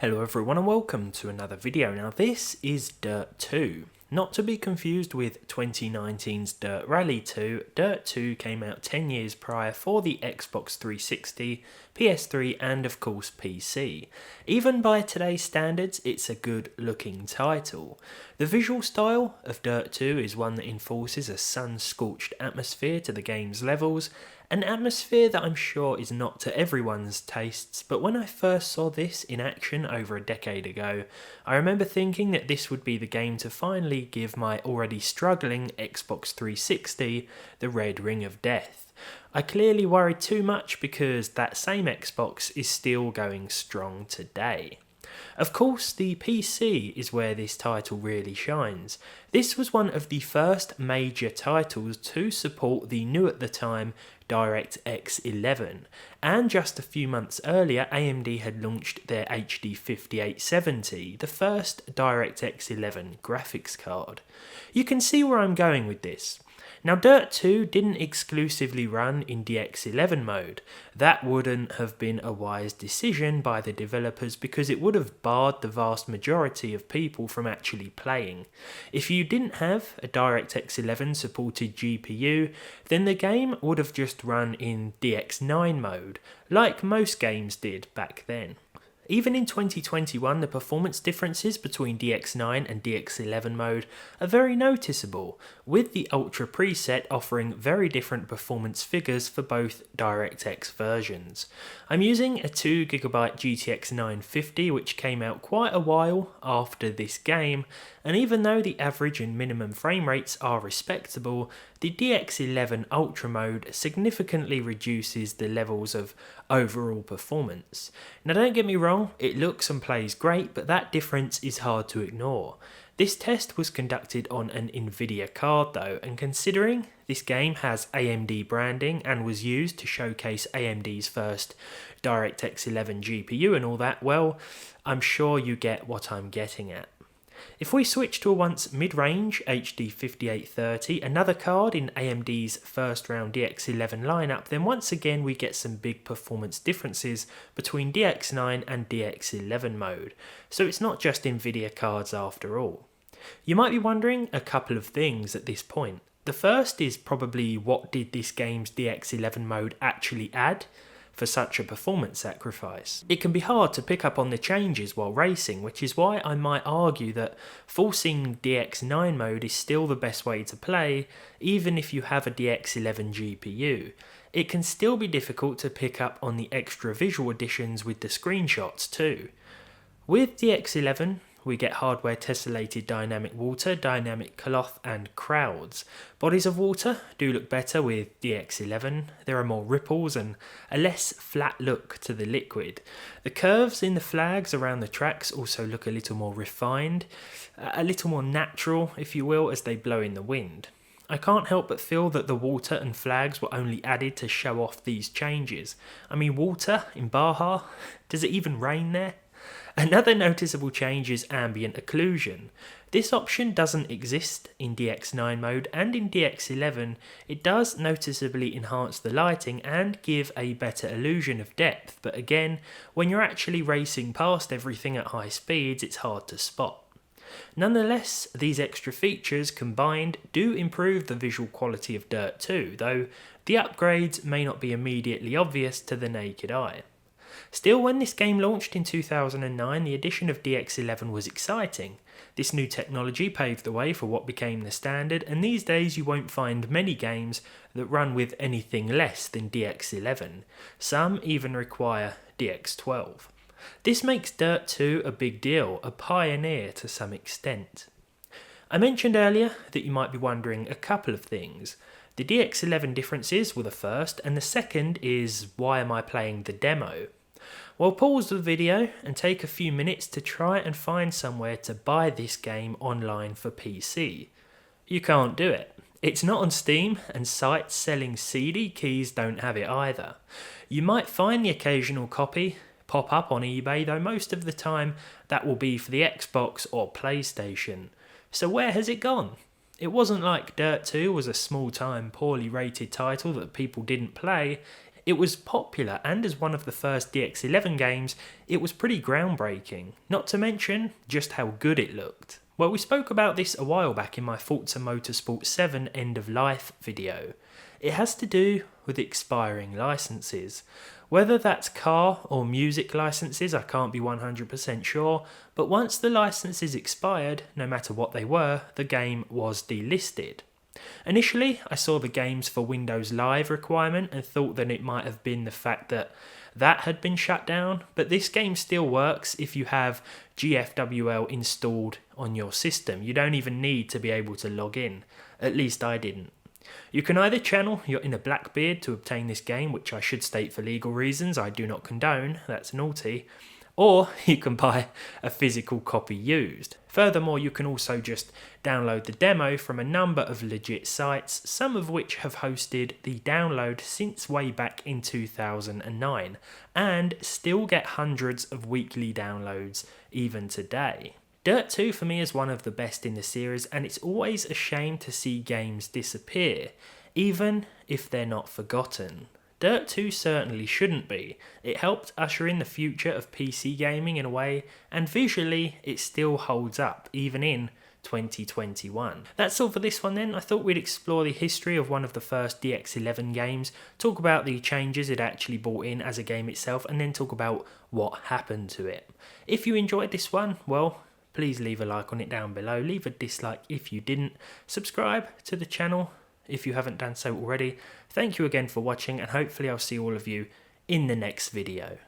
Hello everyone and welcome to another video. Now this is Dirt 2. Not to be confused with 2019's Dirt Rally 2, Dirt 2 came out 10 years prior for the Xbox 360, PS3 and of course PC. Even by today's standards, it's a good looking title. The visual style of Dirt 2 is one that enforces a sun-scorched atmosphere to the game's levels, an atmosphere that I'm sure is not to everyone's tastes, but when I first saw this in action over a decade ago, I remember thinking that this would be the game to finally give my already struggling Xbox 360 the red ring of death. I clearly worried too much because that same Xbox is still going strong today. Of course, the PC is where this title really shines. This was one of the first major titles to support the new at the time DirectX 11, and just a few months earlier AMD had launched their HD 5870, the first DirectX 11 graphics card. You can see where I'm going with this. Now Dirt 2 didn't exclusively run in DX11 mode. That wouldn't have been a wise decision by the developers because it would have barred the vast majority of people from actually playing. If you didn't have a DirectX 11 supported GPU, then the game would have just run in DX9 mode, like most games did back then. Even in 2021, the performance differences between DX9 and DX11 mode are very noticeable, with the Ultra preset offering very different performance figures for both DirectX versions. I'm using a 2GB GTX 950 which came out quite a while after this game, and even though the average and minimum frame rates are respectable, the DX11 Ultra mode significantly reduces the levels of overall performance. Now don't get me wrong, it looks and plays great, but that difference is hard to ignore. This test was conducted on an Nvidia card though, and considering this game has AMD branding and was used to showcase AMD's first DirectX 11 GPU and all that, well, I'm sure you get what I'm getting at. If we switch to a once mid-range HD 5830, another card in AMD's first round DX11 lineup, then once again we get some big performance differences between DX9 and DX11 mode, so it's not just Nvidia cards after all. You might be wondering a couple of things at this point. The first is probably, what did this game's DX11 mode actually add for such a performance sacrifice? It can be hard to pick up on the changes while racing, which is why I might argue that forcing DX9 mode is still the best way to play, even if you have a DX11 GPU. It can still be difficult to pick up on the extra visual additions with the screenshots too. With DX11, we get hardware tessellated dynamic water, dynamic cloth and crowds. Bodies of water do look better with DX11, there are more ripples and a less flat look to the liquid. The curves in the flags around the tracks also look a little more refined, a little more natural if you will, as they blow in the wind. I can't help but feel that the water and flags were only added to show off these changes. I mean, water in Baja? Does it even rain there? Another noticeable change is ambient occlusion. This option doesn't exist in DX9 mode, and in DX11 it does noticeably enhance the lighting and give a better illusion of depth, but again, when you're actually racing past everything at high speeds, it's hard to spot. Nonetheless, these extra features combined do improve the visual quality of Dirt 2, though the upgrades may not be immediately obvious to the naked eye. Still, when this game launched in 2009, the addition of DX11 was exciting. This new technology paved the way for what became the standard, and these days you won't find many games that run with anything less than DX11. Some even require DX12. This makes Dirt 2 a big deal, a pioneer to some extent. I mentioned earlier that you might be wondering a couple of things. The DX11 differences were the first, and the second is, why am I playing the demo? Well, pause the video and take a few minutes to try and find somewhere to buy this game online for PC. You can't do it. It's not on Steam, and sites selling CD keys don't have it either. You might find the occasional copy pop up on eBay, though most of the time that will be for the Xbox or PlayStation. So where has it gone? It wasn't like Dirt 2 was a small-time, poorly rated title that people didn't play. It was popular, and as one of the first DX11 games, it was pretty groundbreaking, not to mention just how good it looked. Well, we spoke about this a while back in my Forza Motorsport 7 End of Life video. It has to do with expiring licenses. Whether that's car or music licenses, I can't be 100% sure, but once the licenses expired, no matter what they were, the game was delisted. Initially, I saw the games for Windows Live requirement and thought that it might have been the fact that that had been shut down, but this game still works if you have GFWL installed on your system. You don't even need to be able to log in. At least I didn't. You can either channel your inner Blackbeard to obtain this game, which I should state for legal reasons I do not condone, that's naughty, or you can buy a physical copy used. Furthermore, you can also just download the demo from a number of legit sites, some of which have hosted the download since way back in 2009, and still get hundreds of weekly downloads even today. Dirt 2 for me is one of the best in the series, and it's always a shame to see games disappear, even if they're not forgotten. Dirt 2 certainly shouldn't be. It helped usher in the future of PC gaming in a way, and visually it still holds up, even in 2021. That's all for this one then. I thought we'd explore the history of one of the first DX11 games, talk about the changes it actually brought in as a game itself, and then talk about what happened to it. If you enjoyed this one, well, please leave a like on it down below, leave a dislike if you didn't, subscribe to the channel if you haven't done so already. Thank you again for watching, and hopefully I'll see all of you in the next video.